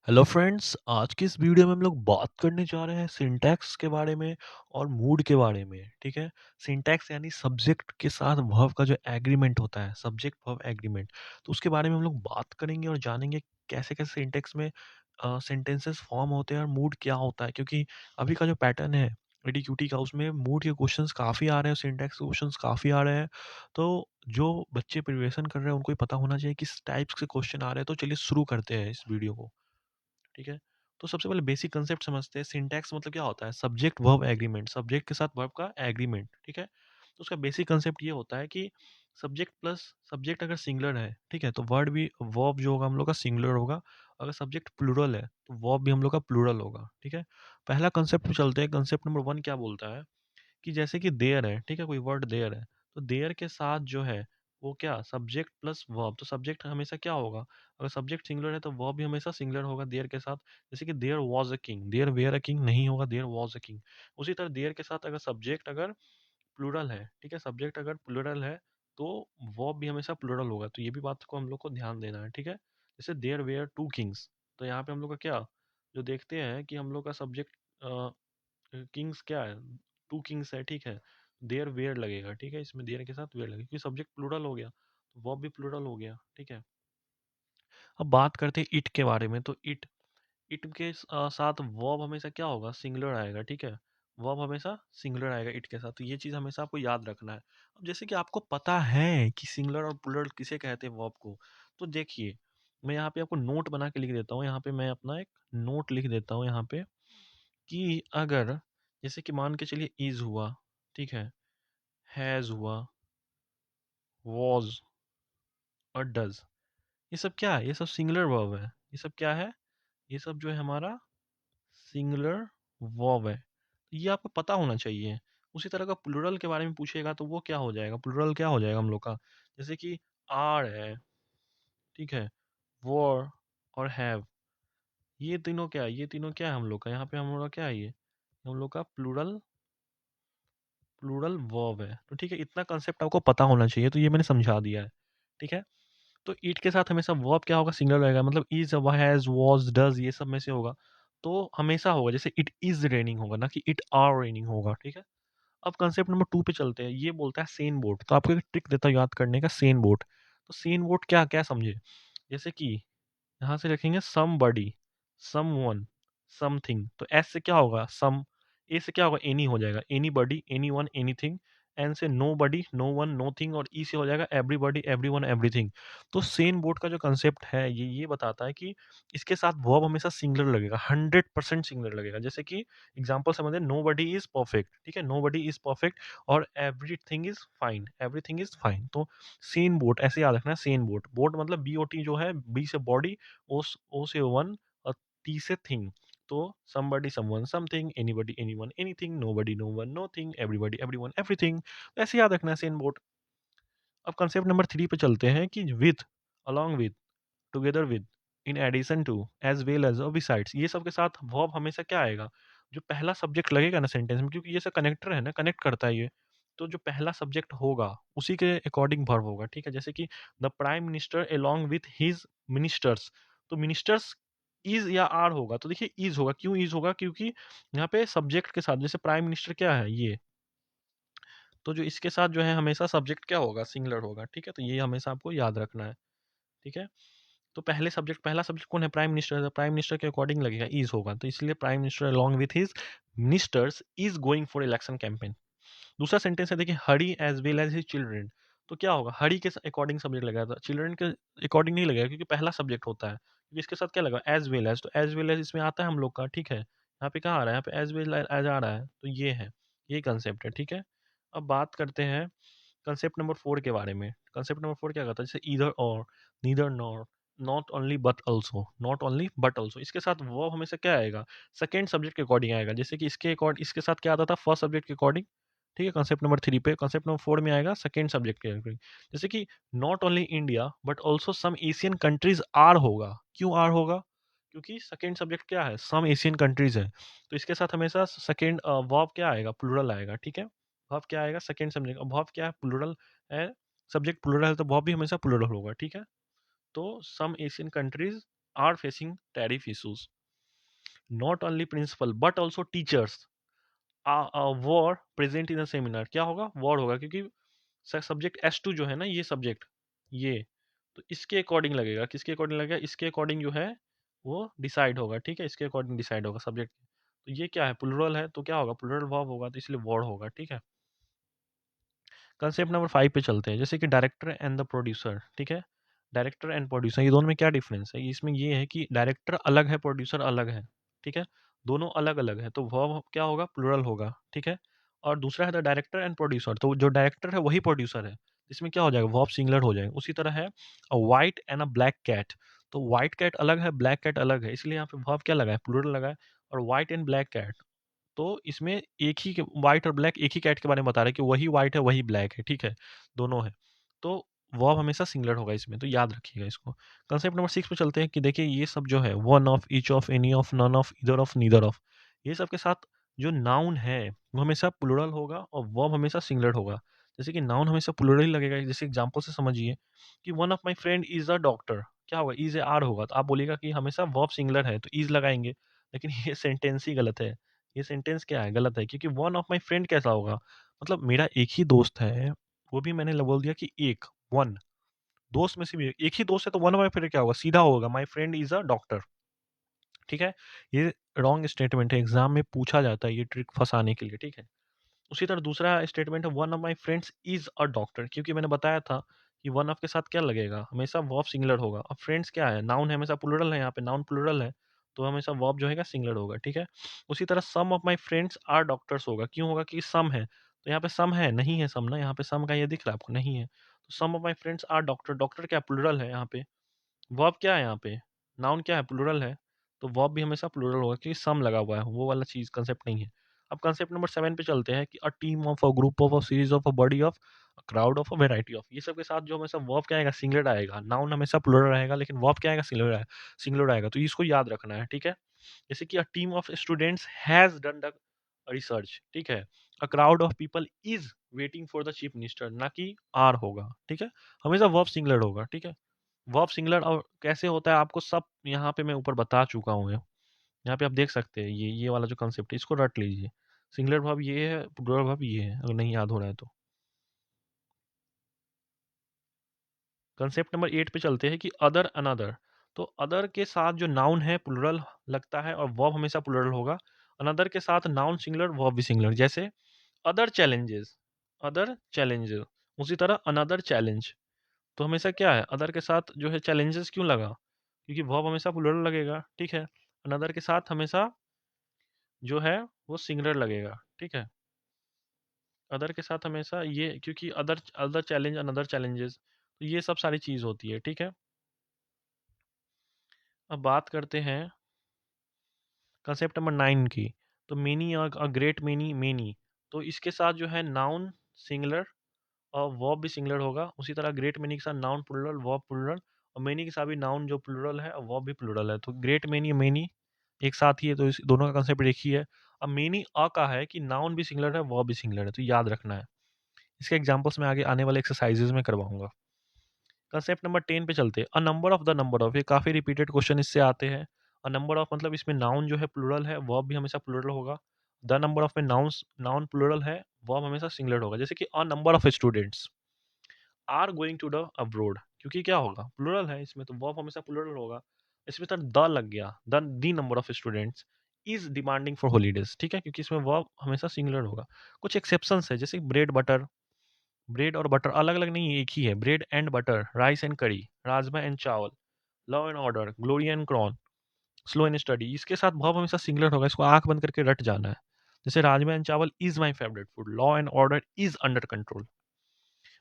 Hello friends, आज की इस वीडियो में हम लोग बात करने जा रहे हैं सिंटैक्स के बारे में और मूड के बारे में। ठीक है। सिंटैक्स यानी सब्जेक्ट के साथ वर्ब का जो एग्रीमेंट होता है, सब्जेक्ट वर्ब एग्रीमेंट, तो उसके बारे में हम लोग बात करेंगे और जानेंगे कैसे कैसे सिंटैक्स में सेंटेंसेस फॉर्म होते हैं और मूड क्या होता है। क्योंकि अभी का जो पैटर्न है एडीक्यूटी का, उसमें मूड के क्वेश्चंस काफ़ी आ रहे हैं, सिंटैक्स के क्वेश्चंस काफ़ी आ रहे हैं। तो जो बच्चे प्रिपरेशन कर रहे हैं उनको ये पता होना चाहिए किस टाइप्स के क्वेश्चन आ रहे हैं। तो चलिए शुरू करते हैं इस वीडियो को। ठीक है। तो सबसे पहले बेसिक कंसेप्ट समझते हैं। सिंटैक्स मतलब क्या होता है? सब्जेक्ट वर्ब एग्रीमेंट, सब्जेक्ट के साथ वर्ब का एग्रीमेंट। ठीक है। तो उसका बेसिक कंसेप्ट ये होता है कि सब्जेक्ट प्लस सब्जेक्ट अगर सिंगुलर है, ठीक है, तो वर्ड भी वर्ब जो होगा हम लोग का सिंगुलर होगा। अगर सब्जेक्ट प्लूरल है तो वर्ब भी हम लोग का प्लूरल होगा। ठीक है। पहला कंसेप्ट पे चलते हैं। कंसेप्ट नंबर वन क्या बोलता है कि जैसे कि देयर है, ठीक है, कोई वर्ड देयर है, तो देयर के साथ जो है वो क्या, सब्जेक्ट प्लस वर्ब। तो सब्जेक्ट हमेशा क्या होगा? अगर सब्जेक्ट सिंगुलर है तो वर्ब भी हमेशा सिंगुलर होगा देयर के साथ। जैसे कि there was a king, there were a king नहीं होगा, देयर वाज अ किंग। उसी तरह देयर के साथ अगर सब्जेक्ट अगर प्लूरल है, ठीक है, सब्जेक्ट अगर प्लूरल है तो वर्ब भी हमेशा प्लूरल होगा। तो ये भी बात को हम लोग को ध्यान देना है। ठीक है। जैसे देयर वेयर टू किंग्स, तो यहाँ पे हम लोग का क्या जो देखते हैं कि हम लोग का सब्जेक्ट किंग्स क्या है, टू किंग्स है। ठीक है। देयर वेयर लगेगा। ठीक है, इसमें देयर के साथ वेयर लगेगा क्योंकि सब्जेक्ट प्लूरल हो गया तो वर्ब भी प्लूरल हो गया। ठीक है। अब बात करते हैं इट के बारे में। तो इट, इट के साथ वर्ब हमेशा क्या होगा? सिंगुलर आएगा। ठीक है। वर्ब हमेशा सिंगुलर आएगा इट के साथ। तो ये चीज़ हमेशा आपको याद रखना है। अब जैसे कि आपको पता है कि सिंगुलर और प्लूरल किसे कहते हैं वर्ब को, तो देखिए मैं यहाँ पे आपको नोट बना के लिख देता हूँ। यहाँ पे मैं अपना एक नोट लिख देता हूँ यहाँ पे कि अगर जैसे कि मान के चलिए इज हुआ, ठीक है, हैज हुआ, वॉज और डज, ये सब क्या है? ये सब सिंगुलर वर्ब है। ये सब क्या है? ये सब जो है हमारा सिंगुलर वर्ब है। तो ये आपको पता होना चाहिए। उसी तरह का प्लूरल के बारे में पूछेगा तो वो क्या हो जाएगा? प्लूरल क्या हो जाएगा हम लोग का? जैसे कि आर है, ठीक है, वॉर और हैव, ये तीनों क्या है? ये तीनों क्या है हम लोग का? यहाँ पे हम लोग का क्या है? ये हम लोग का प्लूरल, प्लूरल वर्ब है। तो ठीक है, इतना कंसेप्ट आपको पता होना चाहिए। तो ये मैंने समझा दिया है। ठीक है। तो इट के साथ हमेशा वर्ब क्या होगा? सिंगुलर रहेगा। मतलब इज, हैज, वाज, डज, ये सब में से होगा तो हमेशा होगा। जैसे इट इज रेनिंग होगा, ना कि इट आर रेनिंग होगा। ठीक है। अब कंसेप्ट नंबर टू पे चलते हैं। ये बोलता है सेन बोट। तो आपको एक ट्रिक देता हूँ याद करने का, सेन बोट। तो सेन बोट क्या क्या समझे? जैसे कि यहाँ से रखेंगे समबडी, समवन, समथिंग। तो एस से क्या होगा? सम। ए से क्या होगा? एनी हो जाएगा, एनीबडी, एनीवन, एनीथिंग। एन से नोबडी, नो वन, नोथिंग। और ई से हो जाएगा एवरीबडी, एवरीवन, एवरीथिंग। तो सेन बोर्ड का जो कंसेप्ट है ये बताता है कि इसके साथ वर्ब हमेशा सिंगुलर लगेगा, 100% सिंगुलर लगेगा। जैसे कि एग्जांपल समझे, नोबडी इज परफेक्ट, ठीक है, नोबडी इज परफेक्ट और everything is fine, everything is fine. तो सेन बोट ऐसे याद रखना है। सेन बोट, बोट मतलब बी ओ टी जो है, बी से बॉडी, ओ से वन और टी से थिंग। तो somebody, someone, something, anybody, anyone, anything, nobody, no one, nothing, everybody, everyone, everything। ऐसे याद रखना है सेन बोट। अब कंसेप्ट नंबर थ्री पे चलते हैं कि with, along with, together with, in addition to, as well as और बिसाइड्स, ये सब के साथ वर्ब हमेशा क्या आएगा? जो पहला सब्जेक्ट लगेगा ना सेंटेंस में, क्योंकि ये सब कनेक्टर है ना, कनेक्ट करता है ये, तो जो पहला सब्जेक्ट होगा उसी के अकॉर्डिंग वर्ब होगा। ठीक है। जैसे कि the prime minister along with his ministers, तो मिनिस्टर्स इज या आर होगा। तो देखिए इज होगा। क्यों इज होगा? क्योंकि यहाँ पे सब्जेक्ट के साथ, जैसे प्राइम मिनिस्टर क्या है ये, तो जो इसके साथ जो है हमेशा सब्जेक्ट क्या होगा? सिंगुलर होगा। ठीक है। तो ये हमेशा आपको याद रखना है। ठीक है। तो पहले सब्जेक्ट, पहला सब्जेक्ट कौन है? Prime minister. तो प्राइम मिनिस्टर के अकॉर्डिंग लगेगा इज होगा। तो इसलिए prime minister along with his ministers is going for election campaign. दूसरा सेंटेंस है देखिए, Hari as well as his children. तो क्या होगा? हरी के अकॉर्डिंग सब्जेक्ट लगेगा, तो चिल्ड्रन के अकॉर्डिंग नहीं लगेगा क्योंकि पहला सब्जेक्ट होता है। क्योंकि इसके साथ क्या लगा? As well as. तो एज वेल एज इसमें आता है हम लोग का। ठीक है। यहाँ पे कहाँ आ रहा है? यहाँ पे एज वेल एज आ रहा है। तो ये है, ये कंसेप्ट है। ठीक है। अब बात करते हैं कंसेप्ट नंबर फोर के बारे में। कंसेप्ट नंबर फोर क्या कहता है? जैसे ईदर और, neither nor, not only but also, not only but also. इसके साथ वो हमेशा क्या आएगा? सेकेंड सब्जेक्ट के अकॉर्डिंग आएगा। जैसे कि इसके अकॉर्डिंग, इसके साथ क्या आता था? फर्स्ट सब्जेक्ट के अकॉर्डिंग। ठीक है। कंसेप्ट नंबर थ्री पे। कंसेप्ट नंबर फोर में आएगा सेकेंड सब्जेक्ट के अकॉर्डिंग। जैसे कि not only India but also some Asian countries are होगा। क्यों आर होगा? क्योंकि सेकेंड सब्जेक्ट क्या है? सम एशियन कंट्रीज है। तो इसके साथ हमेशा सेकेंड वर्ब क्या आएगा? प्लूरल आएगा। ठीक है। वर्ब क्या आएगा? Second subject. अब वर्ब क्या है? प्लूरल है। सब्जेक्ट प्लूरल है तो वर्ब भी हमेशा प्लूरल होगा। ठीक है। तो some Asian countries are facing tariff issues. Not only principal but also teachers were present in the seminar. क्या होगा? War होगा, क्योंकि सब्जेक्ट S2 जो है ना, ये सब्जेक्ट, ये तो इसके अकॉर्डिंग लगेगा। किसके अकॉर्डिंग लगेगा? इसके अकॉर्डिंग जो है वो डिसाइड होगा। ठीक है, इसके अकॉर्डिंग डिसाइड होगा सब्जेक्ट। तो ये क्या है? प्लूरल है, तो क्या होगा? प्लूरल वर्ब होगा, तो इसलिए वर्ड होगा। ठीक है, कंसेप्ट नंबर 5 पे चलते हैं। जैसे कि डायरेक्टर एंड द प्रोड्यूसर। ठीक है, डायरेक्टर एंड प्रोड्यूसर, ये दोनों में क्या डिफरेंस है? इसमें ये है कि डायरेक्टर अलग है, प्रोड्यूसर अलग है। ठीक है, दोनों अलग अलग है, तो वर्ब क्या होगा? प्लूरल होगा। ठीक है, और दूसरा है द डायरेक्टर एंड प्रोड्यूसर, तो जो डायरेक्टर है वही प्रोड्यूसर है। इसमें क्या हो जाएगा? वर्ब सिंगुलर हो जाएगा। उसी तरह है a white and a black cat, तो व्हाइट कैट अलग है, ब्लैक कैट अलग है, इसलिए यहाँ पे वर्ब क्या लगा है? प्लूरल लगा है। और व्हाइट एंड ब्लैक कैट, तो इसमें एक ही व्हाइट और ब्लैक एक ही कैट के बारे में बता रहा है कि वही व्हाइट है वही ब्लैक है। ठीक है, दोनों है, तो वर्ब हमेशा सिंगुलर होगा इसमें, तो याद रखिएगा इसको। कंसेप्ट नंबर 6 पे चलते हैं कि देखिए ये सब जो है one of, each of, any of, none of, either of, neither of, ये सब के साथ जो नाउन है वो हमेशा प्लूरल होगा और वर्ब हमेशा सिंगुलर होगा। जैसे कि नाउन हमेशा प्लूरल ही लगेगा। जैसे एग्जांपल से समझिए कि one of my friend is a doctor, क्या होगा? इज ए आर होगा, तो आप बोलिएगा कि हमेशा वर्ब सिंगुलर है तो इज लगाएंगे, लेकिन ये सेंटेंस ही गलत है। ये सेंटेंस क्या है? गलत है, क्योंकि वन ऑफ माय फ्रेंड कैसा होगा? मतलब मेरा एक ही दोस्त है, वो भी मैंने बोल दिया कि एक, वन दोस्त में से भी एक ही दोस्त है, तो वन ऑफ माय फ्रेंड क्या होगा? सीधा होगा my friend is a doctor. ठीक है, ये रॉन्ग स्टेटमेंट है, एग्जाम में पूछा जाता है ये ट्रिक फंसाने के लिए। ठीक है, उसी तरह दूसरा स्टेटमेंट है one of my friends is a doctor, क्योंकि मैंने बताया था कि वन ऑफ के साथ क्या लगेगा? हमेशा वर्ब सिंगुलर होगा। अब फ्रेंड्स क्या है? नाउन है, हमेशा प्लूरल है, यहाँ पे नाउन प्लूरल है, तो हमेशा वर्ब जो है सिंगुलर होगा। ठीक है, उसी तरह some of my friends are doctors होगा। क्यों होगा? कि सम है, तो यहाँ पे सम है, नहीं है सम ना, यहाँ पे सम का ये दिख रहा है आपको? नहीं है, तो some of my friends are doctor, doctor क्या प्लूरल है यहाँ पे? वर्ब क्या है यहाँ पे? नाउन क्या है? प्लूरल है, तो वर्ब भी हमेशा प्लूरल होगा, क्योंकि सम लगा हुआ है, वो वाला चीज कंसेप्ट नहीं है। अब कंसेप्ट नंबर 7 पे चलते हैं कि a team of, a group of, a series of, a body of, a crowd of, a variety of, ये सब के साथ जो हमेशा वर्ब क्या आएगा? सिंगुलर आएगा। नाउन हमेशा प्लूरल रहेगा, लेकिन वर्ब क्या आएगा? सिंगुलर आएगा, सिंगुलर आएगा, तो इसको याद रखना है। ठीक है, जैसे कि a team of students has done the research. ठीक है, a crowd of people is waiting for the chief minister, ना कि आर होगा। ठीक है, हमेशा वर्ब सिंगुलर होगा। ठीक है, वर्ब सिंगुलर और कैसे होता है आपको सब यहाँ पे मैं ऊपर बता चुका हूँ। यहाँ पे आप देख सकते हैं, ये वाला जो कंसेप्ट है इसको रट लीजिए। सिंगुलर वर्ब ये है, प्लूरल वर्ब ये है, अगर नहीं याद हो रहा है तो। कंसेप्ट नंबर 8 पे चलते हैं कि अदर अनदर, तो अदर के साथ जो नाउन है प्लूरल लगता है और वर्ब हमेशा प्लूरल होगा। अनदर के साथ नाउन सिंगुलर वर्ब भी सिंगुलर, जैसे अदर चैलेंजेस, अदर चैलेंजेस। उसी तरह अनदर चैलेंज, तो हमेशा क्या है? अदर के साथ जो है चैलेंजेस क्यों लगा? क्योंकि वर्ब हमेशा प्लूरल लगेगा। ठीक है, अनदर के साथ हमेशा जो है वो सिंगुलर लगेगा। ठीक है, अदर के साथ हमेशा ये, क्योंकि other other challenge, another challenges, तो ये सब सारी चीज होती है। ठीक है, अब बात करते हैं कंसेप्ट नंबर 9 की। तो many, a great many, many, तो इसके साथ जो है नाउन सिंगुलर और वर्ब भी सिंगुलर होगा। उसी तरह ग्रेट मेनी के साथ नाउन प्लूरल, वर्ब प्लूरल, और मेनी के साथ भी नाउन जो प्लूरल है और वर्ब भी प्लूरल है। तो ग्रेट मेनी, मेनी एक साथ ही है, तो इस दोनों का कंसेप्ट एक ही है। अब मेनी अ का है कि नाउन भी सिंगुलर है, वर्ब भी सिंगुलर है, तो याद रखना है। इसके एग्जांपल्स मैं आगे आने वाले एक्सरसाइजेज में करवाऊंगा। कंसेप्ट नंबर 10 पे चलते हैं। अ number of, the number of, ये काफी रिपीटेड क्वेश्चन इससे आते हैं। अ नंबर ऑफ मतलब इसमें नाउन जो है प्लूरल है, वर्ब भी हमेशा प्लूरल होगा। द नंबर ऑफ में नाउन नाउन प्लूरल है, वर्ब हमेशा सिंगुलर होगा। जैसे कि a number of students are going to the abroad, क्योंकि क्या होगा? प्लूरल है इसमें, तो वर्ब हमेशा प्लूरल होगा। इसमें तो द लग गया, the number of students is demanding for holidays. ठीक है, क्योंकि इसमें वर्ब हमेशा सिंगुलर होगा। कुछ एक्सेप्शंस है, जैसे ब्रेड बटर, ब्रेड और बटर अलग अलग नहीं है, एक ही है। Bread and butter, rice and curry, rajma and chawal, law and order, glory and crown, slow and steady, इसके साथ वर्ब हमेशा सिंगुलर होगा, इसको आंख बंद करके रट जाना है। जैसे राजमा एंड चावल is my favourite food, law and order is under control.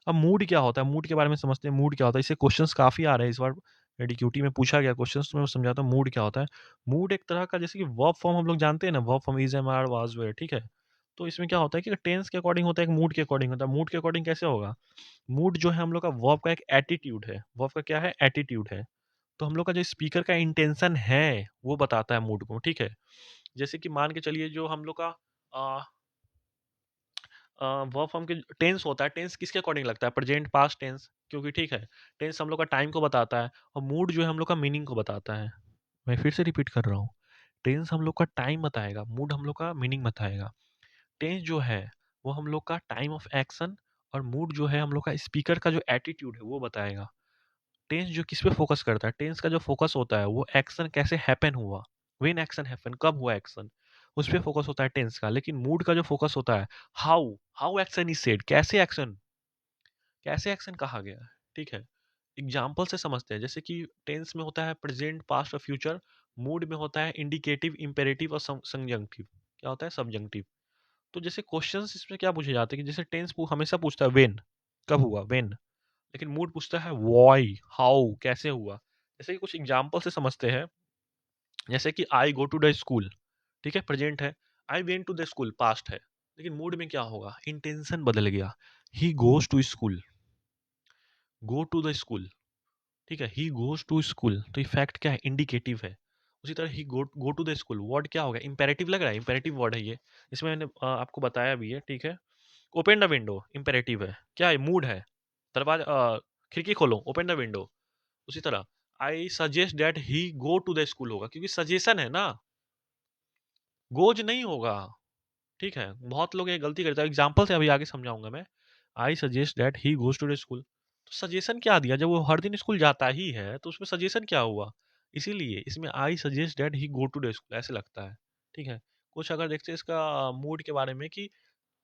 अब मूड क्या होता है? मूड के बारे में समझते हैं, मूड क्या होता है। इससे क्वेश्चंस काफी आ रहे हैं इस बार, डीक्यूटी में पूछा गया क्वेश्चंस, तो मैं समझाता हूँ मूड क्या होता है। मूड एक तरह का, जैसे कि वर्ब फॉर्म हम लोग जानते हैं ना, verb form is, am, are, was, were. ठीक है, तो इसमें क्या होता है कि टेंस के अकॉर्डिंग होता है, एक मूड के अकॉर्डिंग होता है। मूड के अकॉर्डिंग कैसे होगा? मूड जो है हम लोग का वर्ब का एक एटीट्यूड है, वर्ब का क्या है? एटीट्यूड है। तो हम लोग का जो स्पीकर का इंटेंशन है वो बताता है मूड को। ठीक है, जैसे कि मान के चलिए जो हम लोग का वर्ब फॉर्म के टेंस होता है, टेंस किसके अकॉर्डिंग लगता है? प्रेजेंट, पास्ट टेंस, क्योंकि ठीक है टेंस हम लोग का टाइम को बताता है, और मूड जो है हम लोग का मीनिंग को बताता है। मैं फिर से रिपीट कर रहा हूँ। टेंस हम लोग का टाइम बताएगा, मूड हम लोग का मीनिंग बताएगा। टेंस जो है वो हम लोग का टाइम ऑफ एक्शन, और मूड जो है हम लोग का स्पीकर का जो एटीट्यूड है वो बताएगा। टेंस जो किस पे फोकस करता है, टेंस का जो फोकस होता है वो एक्शन कैसे हैपन हुआ, व्हेन एक्शन हैपन, कब हुआ एक्शन, उस पे फोकस होता है टेंस का। लेकिन मूड का जो फोकस होता है, how how action is said, कैसे एक्शन कहा गया है। ठीक है, एग्जाम्पल से समझते हैं। जैसे कि टेंस में होता है प्रेजेंट, पास्ट और फ्यूचर। मूड में होता है इंडिकेटिव, इम्पेरेटिव और संजंक्टिव। क्या होता है? सब्जंक्टिव। तो जैसे क्वेश्चंस इसमें क्या पूछे जाते हैं कि जैसे टेंस हमेशा पूछता है व्हेन, कब हुआ, व्हेन। लेकिन मूड पूछता है व्हाई, हाउ, कैसे हुआ। जैसे कि कुछ एग्जांपल से समझते हैं। जैसे कि I go to the school, ठीक है, प्रेजेंट है। I went to the school, past है। लेकिन मूड में क्या होगा? इंटेंशन बदल गया। He goes to school, go to the school. ठीक है, ही गोज टू स्कूल, तो इफेक्ट क्या है? इंडिकेटिव है। उसी तरह ही go to the school, word क्या होगा? इंपेरेटिव लग रहा है, इंपेरेटिव वर्ड है ये। इसमें मैंने आपको बताया भी है। ठीक है, ओपन द विंडो इंपेरेटिव है, क्या है? मूड है। दरवाजा खिड़की खोलो, ओपन द विंडो। उसी तरह I suggest that he go to the school होगा, क्योंकि सजेशन है ना, गोज नहीं होगा। ठीक है, बहुत लोग ये गलती करते हैं। एग्जाम्पल से अभी आगे समझाऊंगा मैं। I suggest that he goes to the school, तो सजेशन क्या दिया? जब वो हर दिन स्कूल जाता ही है तो उसमें सजेशन क्या हुआ? इसीलिए इसमें I suggest that he go to the school ऐसे लगता है। ठीक है, कुछ अगर देखते हैं इसका मूड के बारे में कि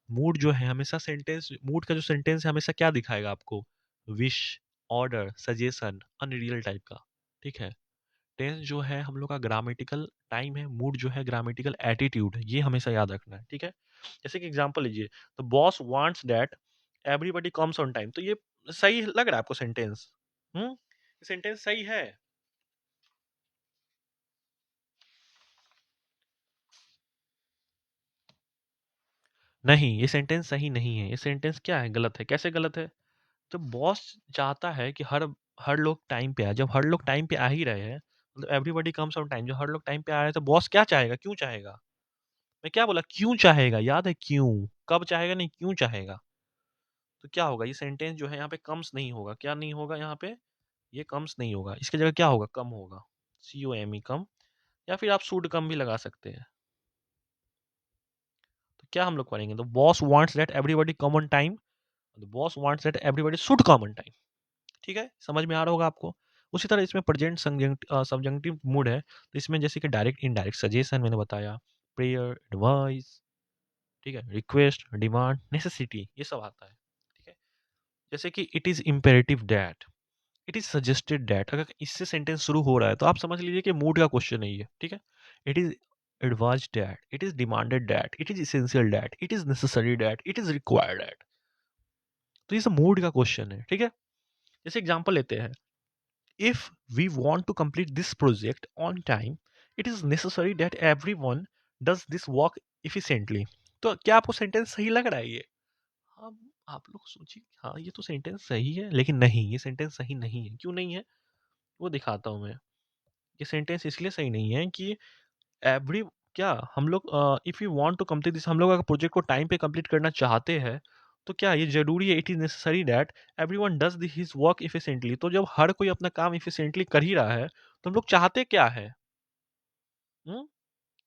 मूड जो है हमेशा सेंटेंस, मूड का जो सेंटेंस है हमेशा क्या दिखाएगा आपको? Wish, order, suggestion, unreal type का। ठीक है, टेंस जो है हम लोग का ग्रामेटिकल टाइम है, मूड जो है ग्रामेटिकल एटीट्यूड है, ये हमेशा याद रखना है। ठीक है, जैसे कि एग्जांपल लीजिए, the boss wants that everybody comes on time, तो ये सही लग रहा है आपको सेंटेंस? सेंटेंस सही है? नहीं, ये सेंटेंस सही नहीं है। ये सेंटेंस क्या है? गलत है। कैसे गलत है? जब बॉस चाहता है कि हर हर लोग टाइम पे आए, जब हर लोग टाइम पे आ ही रहे हैं, मतलब एवरीबॉडी कम्स ऑन टाइम, जब हर लोग टाइम पे आ रहे हैं तो बॉस क्या चाहेगा? क्यों चाहेगा? मैं क्या बोला? क्यों चाहेगा, याद है? क्यों, कब चाहेगा नहीं, क्यों चाहेगा। तो क्या होगा? ये सेंटेंस जो है यहाँ पे कम्स नहीं होगा। क्या नहीं होगा यहाँ पे? ये कम्स नहीं होगा। इसके जगह क्या होगा? कम होगा। COME, कम। या फिर आप शुड कम भी लगा सकते हैं। तो क्या हम लोग करेंगे? तो boss wants that everybody come on time, the boss wants that everybody should come on time. ठीक है, समझ में आ रहा होगा आपको। उसी तरह इसमें प्रेजेंट सब्जंक्टिव मूड है, तो इसमें जैसे कि डायरेक्ट, इनडायरेक्ट, सजेशन मैंने बताया, प्रेयर, एडवाइस, ठीक है, रिक्वेस्ट, डिमांड, नेसेसिटी, ये सब आता है। ठीक है, जैसे कि it is imperative that, it is suggested that, अगर इससे सेंटेंस शुरू हो रहा है तो आप समझ लीजिए कि मूड का क्वेश्चन है ये। ठीक है, it is advise that, it is demanded that, it is essential that, it is necessary that, it is required that. तो ये सब मूड का क्वेश्चन है। ठीक है, जैसे एग्जांपल लेते हैं, if we want to complete this project on time, it is necessary that everyone does this work efficiently। तो क्या आपको सेंटेंस सही लग रहा है ये? हाँ, आप लोग सोचिए, हाँ ये तो सेंटेंस सही है, लेकिन नहीं, ये सेंटेंस सही नहीं है। क्यों नहीं है? वो दिखाता हूँ मैं। ये सेंटेंस इसलिए सही नहीं है कि एवरी, क्या हम लोग if you want to complete this, हम लोग अगर प्रोजेक्ट को टाइम पे कंप्लीट करना चाहते हैं तो क्या ये जरूरी है? It is necessary that everyone does his work efficiently. तो जब हर कोई अपना काम इफिशिएंटली कर ही रहा है तो हम लोग चाहते क्या है? हम्म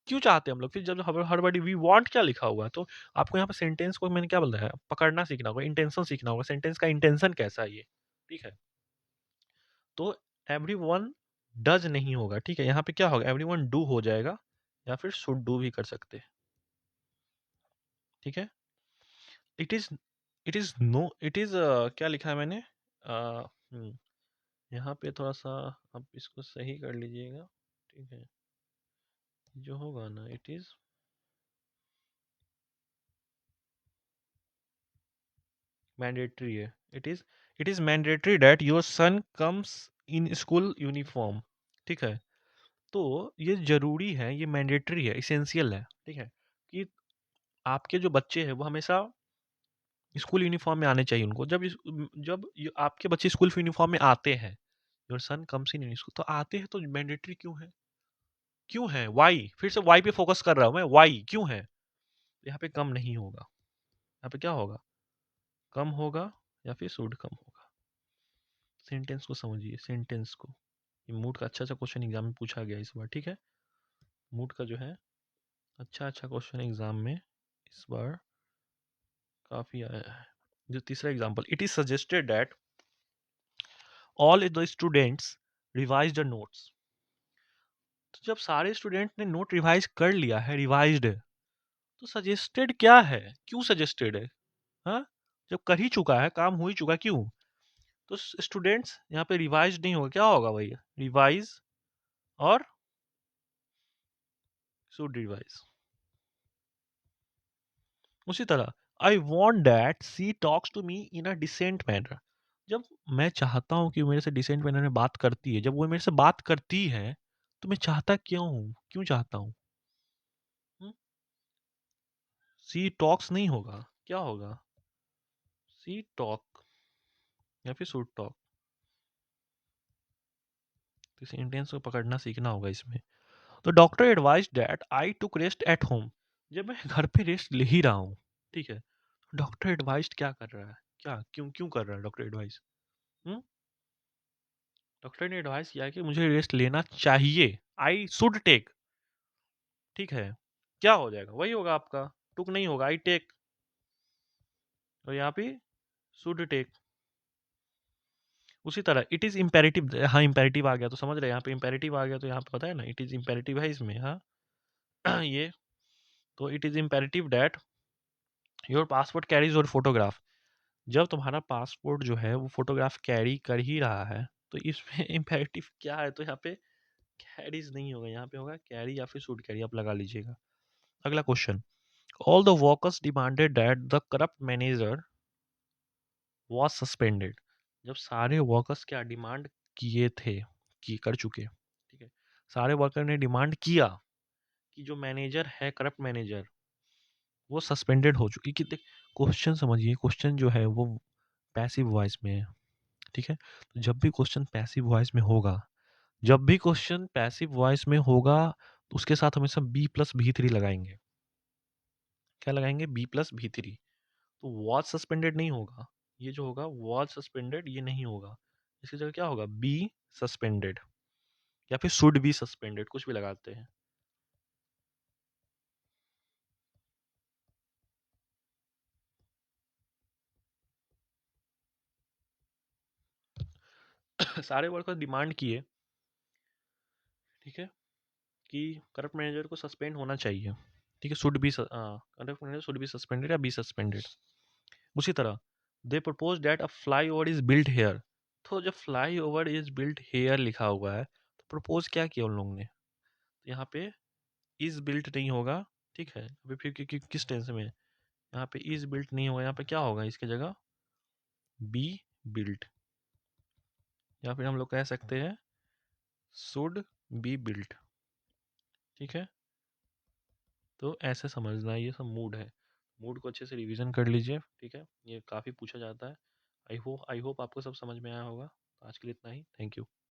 क्यों चाहते हैं हम लोग? फिर जब हर बड़ी वी वांट क्या लिखा हुआ है, तो आपको यहाँ पे सेंटेंस को मैंने क्या बोला है, पकड़ना सीखना होगा, इंटेंशन सीखना होगा, सेंटेंस का इंटेंशन कैसा है ये। ठीक है, तो एवरीवन डज नहीं होगा। ठीक है, यहाँ पे क्या होगा? एवरीवन डू हो जाएगा, या फिर शुड डू भी कर सकते हैं। ठीक है, it is it is no it is क्या लिखा है मैंने? यहाँ पे थोड़ा सा आप इसको सही कर लीजिएगा। ठीक है, जो होगा ना, इट इज मैंडेटरी है। It is mandatory that your son comes in school uniform. ठीक है, तो ये जरूरी है, ये मैंडेटरी है, इसेंशियल है। ठीक है, कि आपके जो बच्चे हैं वो हमेशा स्कूल यूनिफॉर्म में आने चाहिए उनको। आपके बच्चे स्कूल यूनिफॉर्म में आते हैं, your son comes in school, तो आते हैं, तो मैंडेटरी क्यों है? क्यों है? वाई, फिर से वाई पे फोकस कर रहा हूं मैं, वाई क्यों है? यहाँ पे कम नहीं होगा, यहाँ पे क्या होगा? कम होगा, या फिर शुड कम होगा। सेंटेंस को समझिए, सेंटेंस को। ये मूड का अच्छा क्वेश्चन एग्जाम में पूछा गया इस बार, ठीक है। मूड का जो है अच्छा क्वेश्चन एग्जाम में इस बार काफी आया है। जो तीसरा example, it is suggested that all the students revise the notes. तो जब सारे स्टूडेंट ने नोट रिवाइज कर लिया है, रिवाइज्ड है, तो सजेस्टेड क्या है, क्यों सजेस्टेड है? हाँ, जब कर ही चुका है, काम हो ही चुका, क्यों? तो स्टूडेंट्स यहाँ पे रिवाइज नहीं होगा, क्या होगा भैया? रिवाइज और शुड रिवाइज। उसी तरह, I want that she talks to me in a decent manner. जब मैं चाहता हूँ कि मेरे से डिसेंट मैनर में बात करती है, जब वो मेरे से बात करती है, तो मैं चाहता क्यों हूँ, क्यों चाहता हूँ? सी टॉक्स नहीं होगा, क्या होगा? सी टॉक या फिर शुड टॉक। तो इस इंटेंस को पकड़ना सीखना होगा इसमें। तो doctor advise that I took rest at home. जब मैं घर पे रेस्ट ले ही रहा हूँ, ठीक है, डॉक्टर एडवाइज क्या कर रहा है, क्या क्यों क्यों कर रहा है डॉक्टर एडवाइज? डॉक्टर ने एडवाइस किया कि मुझे रेस्ट लेना चाहिए, आई शुड टेक, ठीक है। क्या हो जाएगा, वही होगा आपका, टुक नहीं होगा, आई टेक। और यहाँ पे शुड टेक। उसी तरह इट इज इम्पेरेटिव, हाँ इम्पेरेटिव आ गया तो समझ रहे हैं, यहाँ पे इम्पेरेटिव आ गया तो यहाँ पे पता है ना, इट इज इम्पेरेटिव है इसमें, हाँ। ये तो it is imperative that your passport carries your photograph. जब तुम्हारा पासपोर्ट जो है वो फोटोग्राफ कैरी कर ही रहा है, तो इसमें इम्पेरेटिव क्या है? तो यहाँ पे कैरीज नहीं होगा, यहाँ पे होगा कैरी या फिर शुड कैरी, आप लगा लीजिएगा। अगला question, all the workers demanded that the corrupt manager was suspended. जब सारे वर्कर्स क्या डिमांड किए थे, कि कर चुके, ठीक है, सारे वर्कर ने डिमांड किया कि जो मैनेजर है, करप्ट मैनेजर, वो सस्पेंडेड हो चुकी। कि क्वेश्चन समझिए, क्वेश्चन जो है वो पैसिव वॉइस में है, ठीक है। तो जब भी क्वेश्चन पैसिव वॉइस में होगा, जब भी क्वेश्चन पैसिव वॉइस में होगा, तो उसके साथ हमेशा बी प्लस भी थ्री लगाएंगे। क्या लगाएंगे? बी प्लस भी थ्री। तो वॉज सस्पेंडेड नहीं होगा, ये जो होगा वॉज सस्पेंडेड ये नहीं होगा, इसकी जगह क्या होगा? बी सस्पेंडेड या फिर शुड बी सस्पेंडेड, कुछ भी लगाते हैं। सारे वर्कर डिमांड किए, ठीक है, कि करप्ट मैनेजर को सस्पेंड होना चाहिए, ठीक है, should be, corrupt manager should be suspended या बी सस्पेंडेड। उसी तरह they propose that a flyover is built here. तो जब flyover is built here लिखा हुआ है, तो प्रपोज क्या किया उन लोगों ने? तो यहाँ पे इज बिल्ट नहीं होगा, ठीक है, अभी फिर किस टेंस में? यहाँ पे इज बिल्ट नहीं होगा, यहाँ पे क्या होगा इसकी जगह? बी बिल्ट, या फिर हम लोग कह सकते हैं शुड बी बिल्ट, ठीक है। तो ऐसे समझना, ये सब मूड है, मूड को अच्छे से रिवीजन कर लीजिए, ठीक है, ये काफ़ी पूछा जाता है। आई होप आपको सब समझ में आया होगा। तो आज के लिए इतना ही, थैंक यू।